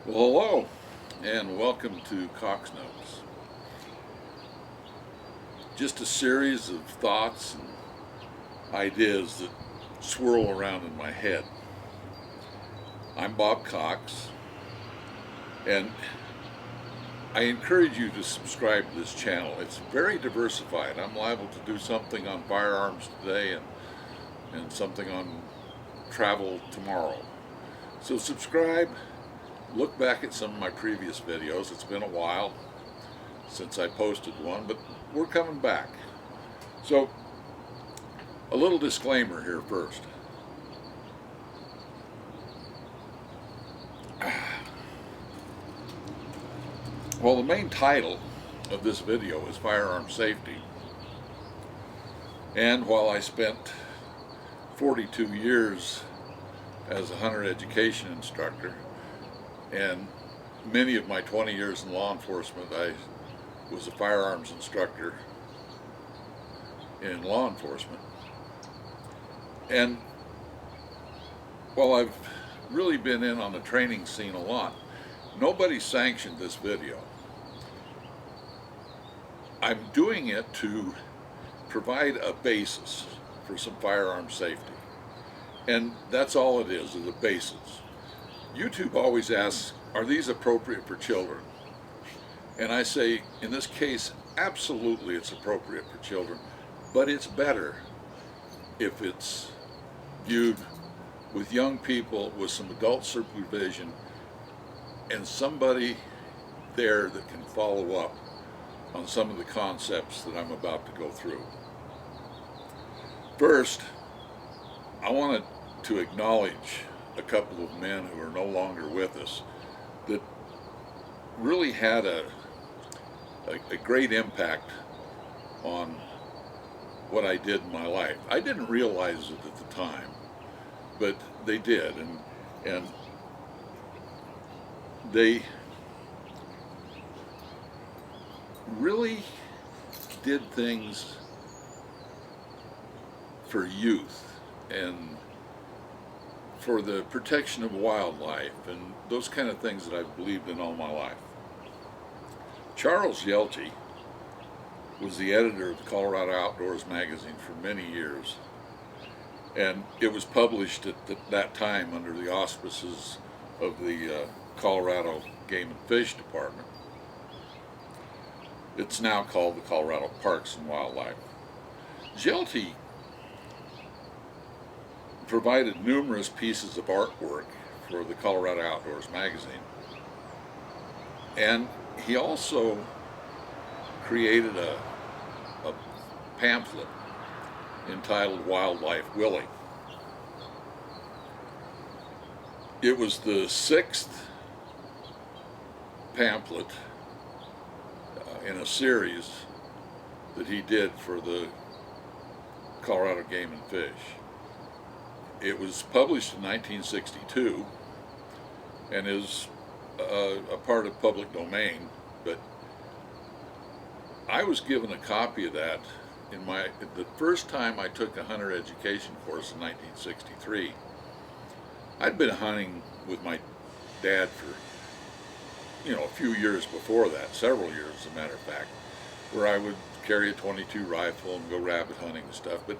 Well, hello, and welcome to Cox Notes. Just a series of thoughts and ideas that swirl around in my head. I'm Bob Cox, and I encourage you to subscribe to this channel. It's very diversified. I'm liable to do something on firearms today and something on travel tomorrow. So subscribe, look back at some of my previous videos. It's been a while since I posted one, but we're coming back. So, a little disclaimer here first. Well, the main title of this video is Firearms Safety. And while I spent 42 years as a hunter education instructor, and many of my 20 years in law enforcement, I was a firearms instructor in law enforcement. And while I've really been in on the training scene a lot, nobody sanctioned this video. I'm doing it to provide a basis for some firearms safety. And that's all it is a basis. YouTube always asks, are these appropriate for children? And I say, in this case, absolutely it's appropriate for children, but it's better if it's viewed with young people with some adult supervision and somebody there that can follow up on some of the concepts that I'm about to go through. First, I wanted to acknowledge a couple of men who are no longer with us that really had a great impact on what I did in my life. I didn't realize it at the time, but they did, and they really did things for youth and for the protection of wildlife and those kind of things that I've believed in all my life. Charles Yelty was the editor of the Colorado Outdoors magazine for many years, and it was published at that time under the auspices of the Colorado Game and Fish Department. It's now called the Colorado Parks and Wildlife. Yelty provided numerous pieces of artwork for the Colorado Outdoors magazine, and he also created a pamphlet entitled Wildlife Willie. It was the sixth pamphlet in a series that he did for the Colorado Game and Fish. It was published in 1962 and is a part of public domain, but I was given a copy of that the first time I took a hunter education course in 1963. I'd been hunting with my dad for a few years before that, several years as a matter of fact, where I would carry a .22 rifle and go rabbit hunting and stuff. But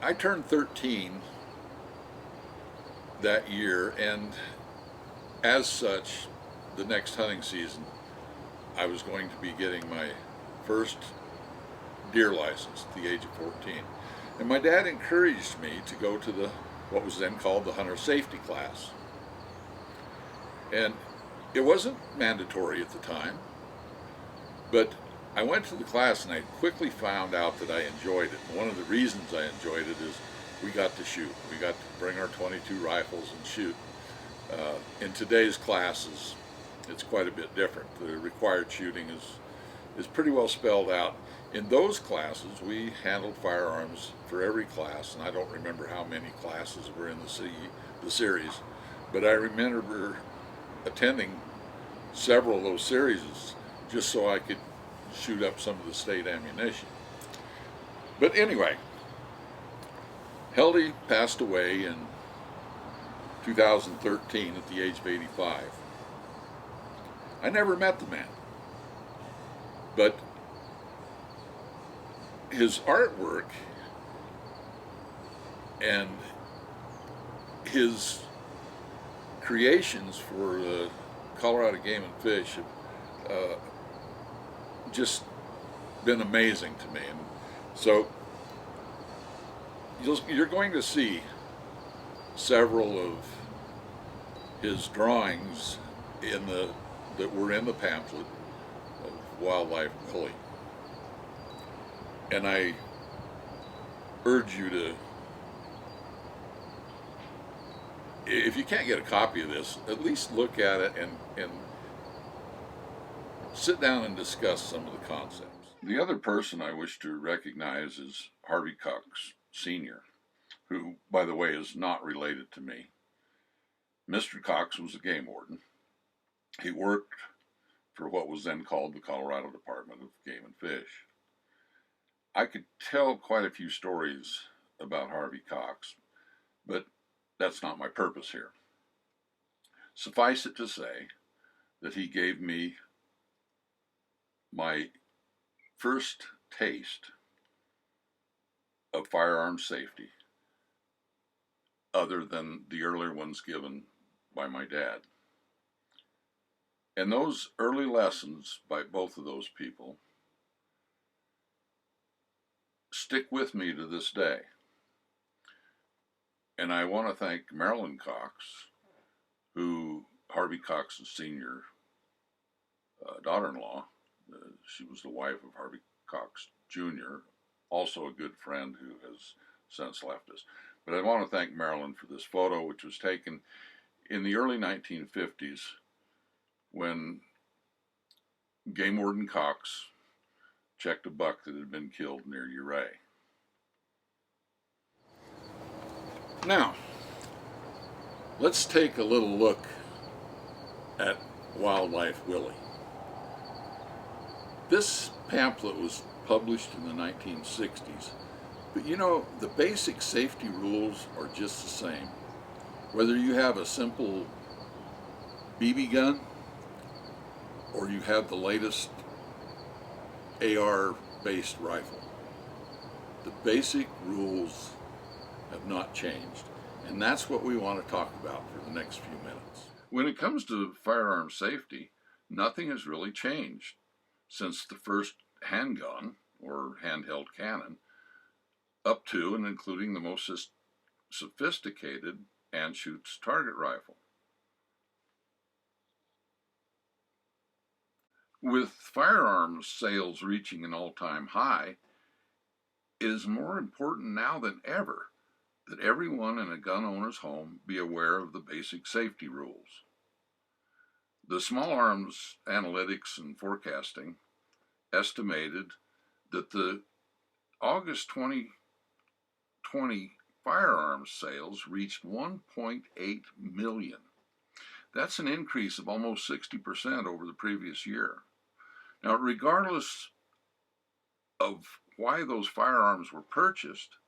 I turned 13 that year, and as such, the next hunting season, I was going to be getting my first deer license at the age of 14. And my dad encouraged me to go to what was then called the hunter safety class. And it wasn't mandatory at the time, but I went to the class and I quickly found out that I enjoyed it. And one of the reasons I enjoyed it is we got to shoot. We got to bring our .22 rifles and shoot. In today's classes, it's quite a bit different. The required shooting is pretty well spelled out. In those classes, we handled firearms for every class, and I don't remember how many classes were in the series, but I remember attending several of those series just so I could shoot up some of the state ammunition. But anyway, Heldy passed away in 2013 at the age of 85. I never met the man, but his artwork and his creations for the Colorado Game and Fish have just been amazing to me. And so you're going to see several of his drawings that were in the pamphlet of Wildlife Willie. And I urge you to, if you can't get a copy of this, at least look at it and sit down and discuss some of the concepts. The other person I wish to recognize is Harvey Cox Sr., who, by the way, is not related to me. Mr. Cox was a game warden. He worked for what was then called the Colorado Department of Game and Fish. I could tell quite a few stories about Harvey Cox, but that's not my purpose here. Suffice it to say that he gave me my first taste of firearms safety, other than the earlier ones given by my dad. And those early lessons by both of those people stick with me to this day. And I want to thank Marilyn Cox, who Harvey Cox's senior daughter-in-law. She was the wife of Harvey Cox Jr., also a good friend who has since left us. But I want to thank Marilyn for this photo, which was taken in the early 1950s when Game Warden Cox checked a buck that had been killed near Ouray. Now, let's take a little look at Wildlife Willie. This pamphlet was published in the 1960s, but you know, the basic safety rules are just the same. Whether you have a simple BB gun or you have the latest AR-based rifle, the basic rules have not changed. And that's what we want to talk about for the next few minutes. When it comes to firearm safety, nothing has really changed since the first handgun or handheld cannon up to and including the most sophisticated Anschutz target rifle. With firearms sales reaching an all-time high, it is more important now than ever that everyone in a gun owner's home be aware of the basic safety rules. The Small Arms Analytics and Forecasting estimated that the August 2020 firearms sales reached 1.8 million. That's an increase of almost 60% over the previous year. Now, regardless of why those firearms were purchased,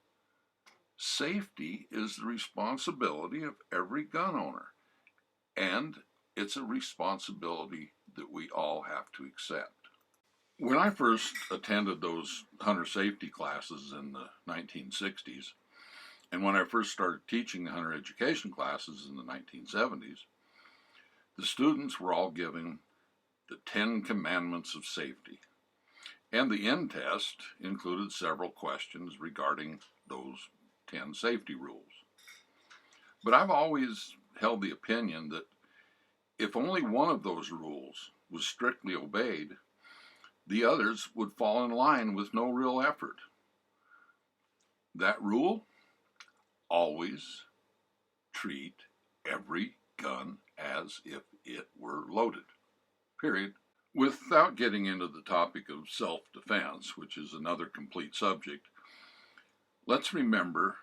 safety is the responsibility of every gun owner, and it's a responsibility that we all have to accept. When I first attended those hunter safety classes in the 1960s, and when I first started teaching the hunter education classes in the 1970s, the students were all given the 10 Commandments of Safety, and the end test included several questions regarding those 10 safety rules. But I've always held the opinion that if only one of those rules was strictly obeyed, the others would fall in line with no real effort. That rule: always treat every gun as if it were loaded. Period. Without getting into the topic of self-defense, which is another complete subject, let's remember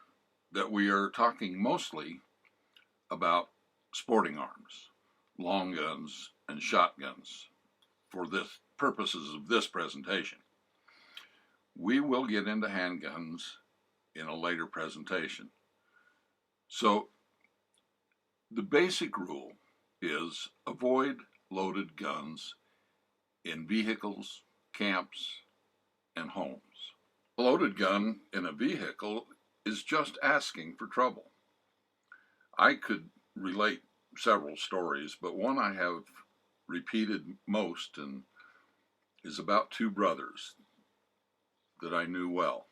that we are talking mostly about sporting arms, long guns, and shotguns for the purposes of this presentation. We will get into handguns in a later presentation. So The basic rule is avoid loaded guns in vehicles, camps, and homes. A loaded gun in a vehicle is just asking for trouble. I could relate several stories, but one I have repeated most and is about two brothers that I knew well.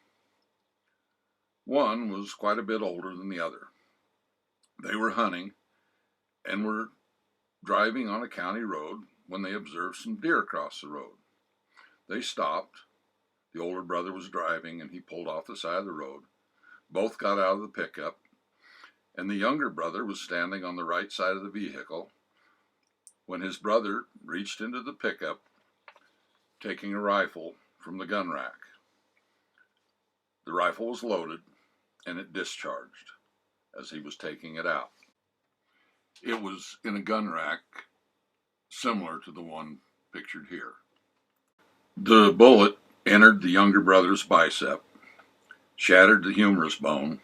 One was quite a bit older than the other. They were hunting and were driving on a county road when they observed some deer across the road. They stopped. The older brother was driving and he pulled off the side of the road. Both got out of the pickup, and the younger brother was standing on the right side of the vehicle when his brother reached into the pickup, taking a rifle from the gun rack. The rifle was loaded and it discharged as he was taking it out. It was in a gun rack similar to the one pictured here. The bullet entered the younger brother's bicep, shattered the humerus bone,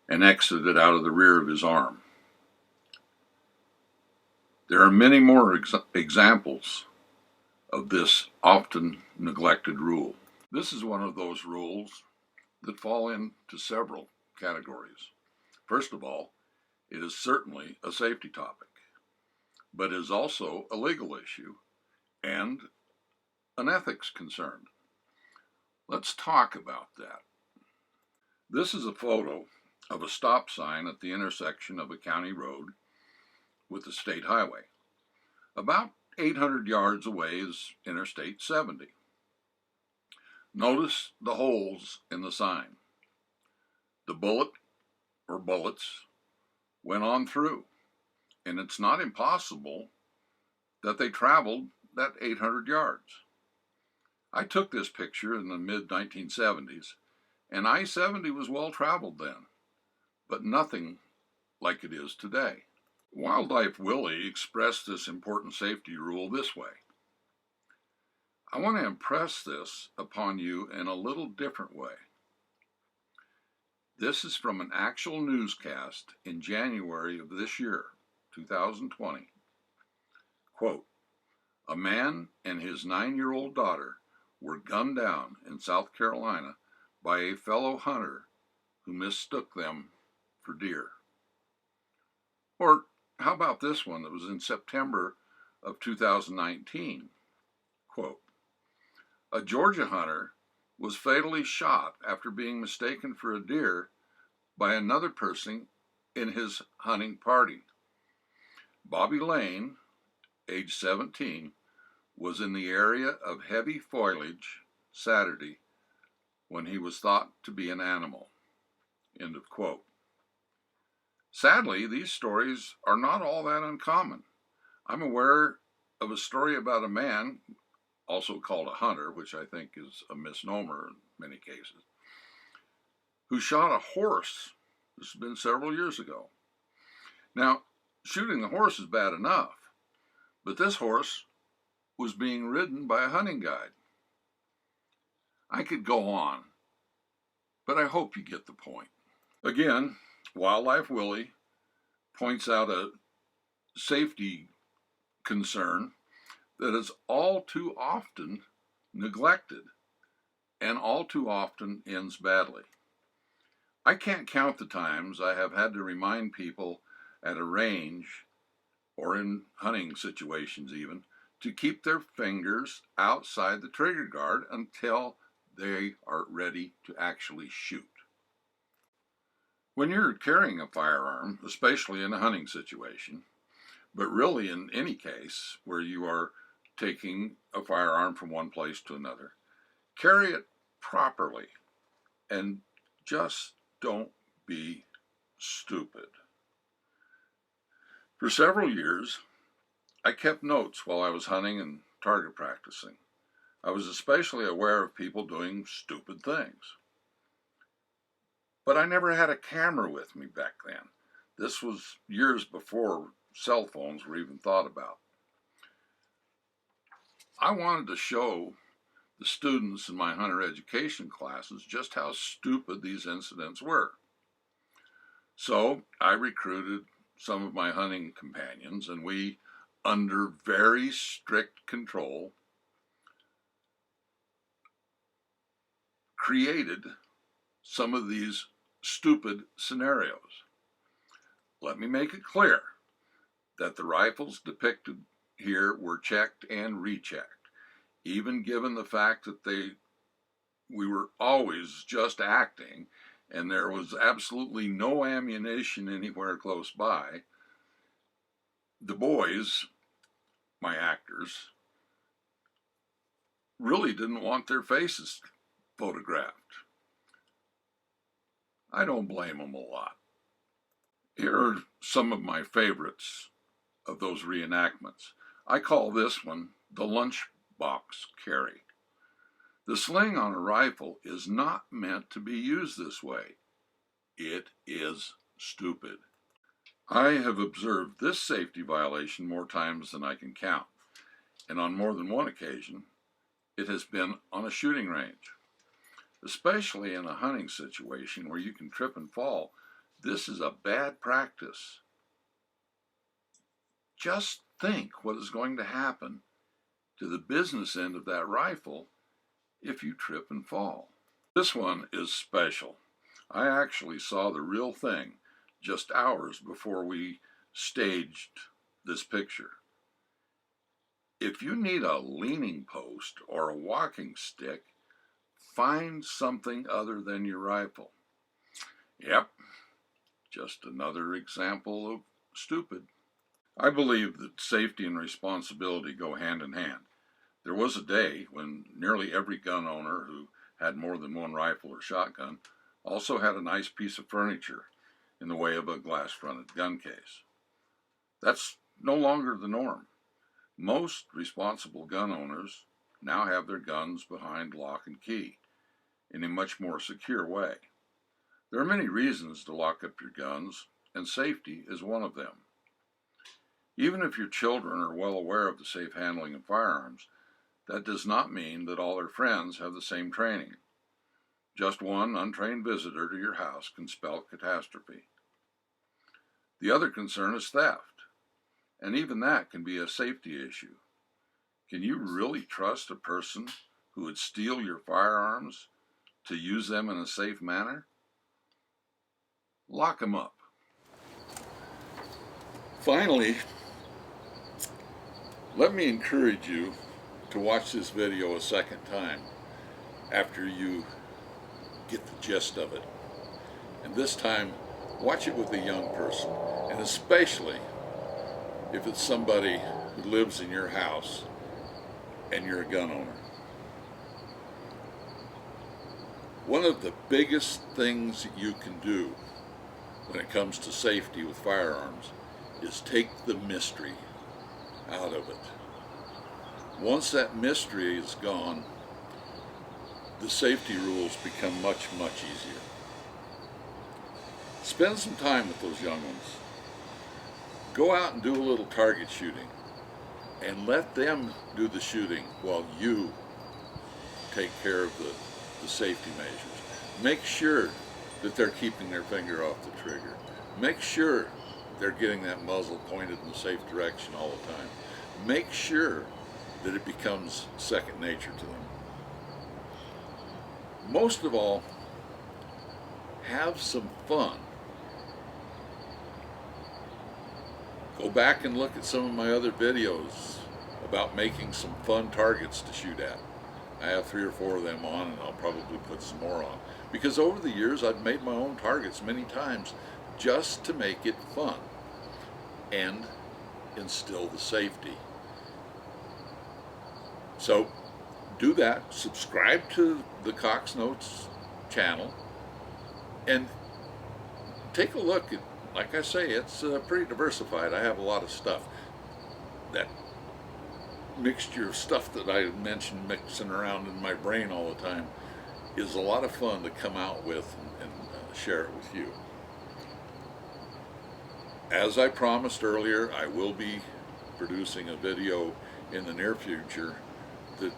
and exited out of the rear of his arm. There are many more examples of this often neglected rule. This is one of those rules that fall into several categories. First of all, it is certainly a safety topic, but is also a legal issue and an ethics concern. Let's talk about that. This is a photo of a stop sign at the intersection of a county road with the state highway. About 800 yards away is Interstate 70. Notice the holes in the sign. The bullet or bullets went on through, and it's not impossible that they traveled that 800 yards. I took this picture in the mid-1970s, and I-70 was well traveled then, but nothing like it is today. Wildlife Willie expressed this important safety rule this way. I want to impress this upon you in a little different way. This is from an actual newscast in January of this year, 2020. Quote, "A man and his 9-year-old daughter were gunned down in South Carolina by a fellow hunter who mistook them for deer." Or how about this one that was in September of 2019? Quote, "A Georgia hunter was fatally shot after being mistaken for a deer by another person in his hunting party. Bobby Lane, age 17, was in the area of heavy foliage Saturday when he was thought to be an animal." End of quote. Sadly, these stories are not all that uncommon. I'm aware of a story about a man, also called a hunter, which I think is a misnomer in many cases, who shot a horse. This has been several years ago. Now, shooting the horse is bad enough, but this horse was being ridden by a hunting guide. I could go on, but I hope you get the point. Again, Wildlife Willie points out a safety concern that is all too often neglected and all too often ends badly. I can't count the times I have had to remind people at a range or in hunting situations even to keep their fingers outside the trigger guard until they are ready to actually shoot. When you're carrying a firearm, especially in a hunting situation, but really in any case where you are taking a firearm from one place to another, carry it properly and just don't be stupid. For several years, I kept notes while I was hunting and target practicing. I was especially aware of people doing stupid things. But I never had a camera with me back then. This was years before cell phones were even thought about. I wanted to show the students in my hunter education classes just how stupid these incidents were. So I recruited some of my hunting companions, and we, under very strict control, created some of these stupid scenarios. Let me make it clear that the rifles depicted here were checked and rechecked, even given the fact that we were always just acting and there was absolutely no ammunition anywhere close by. The boys, my actors, really didn't want their faces photographed. I don't blame them a lot. Here are some of my favorites of those reenactments. I call this one the lunchbox carry. The sling on a rifle is not meant to be used this way. It is stupid. I have observed this safety violation more times than I can count, and on more than one occasion, it has been on a shooting range. Especially in a hunting situation where you can trip and fall, this is a bad practice. Just think what is going to happen to the business end of that rifle if you trip and fall. This one is special. I actually saw the real thing just hours before we staged this picture. If you need a leaning post or a walking stick, find something other than your rifle. Yep, just another example of stupid. I believe that safety and responsibility go hand in hand. There was a day when nearly every gun owner who had more than one rifle or shotgun also had a nice piece of furniture in the way of a glass-fronted gun case. That's no longer the norm. Most responsible gun owners now have their guns behind lock and key in a much more secure way. There are many reasons to lock up your guns, and safety is one of them. Even if your children are well aware of the safe handling of firearms, that does not mean that all their friends have the same training. Just one untrained visitor to your house can spell catastrophe. The other concern is theft, and even that can be a safety issue. Can you really trust a person who would steal your firearms to use them in a safe manner? Lock them up. Finally, let me encourage you to watch this video a second time after you get the gist of it. And this time, watch it with a young person, and especially if it's somebody who lives in your house and you're a gun owner. One of the biggest things you can do when it comes to safety with firearms is take the mystery out of it. Once that mystery is gone, the safety rules become much, much easier. Spend some time with those young ones. Go out and do a little target shooting and let them do the shooting while you take care of the safety measures. Make sure that they're keeping their finger off the trigger. Make sure they're getting that muzzle pointed in the safe direction all the time. Make sure that it becomes second nature to them. Most of all, have some fun. Go back and look at some of my other videos about making some fun targets to shoot at. I have 3 or 4 of them on, and I'll probably put some more on. Because over the years, I've made my own targets many times just to make it fun and instill the safety. So do that. Subscribe to the Cox Notes channel and take a look at, like I say, it's pretty diversified. I have a lot of stuff. That mixture of stuff that I mentioned mixing around in my brain all the time is a lot of fun to come out with and share it with you. As I promised earlier, I will be producing a video in the near future that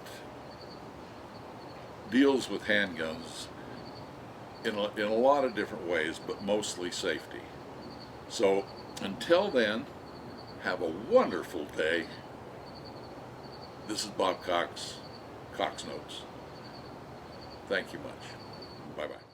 deals with handguns in a lot of different ways, but mostly safety. So Until then, have a wonderful day. This is Bob Cox, Cox Notes. Thank you much. Bye-bye.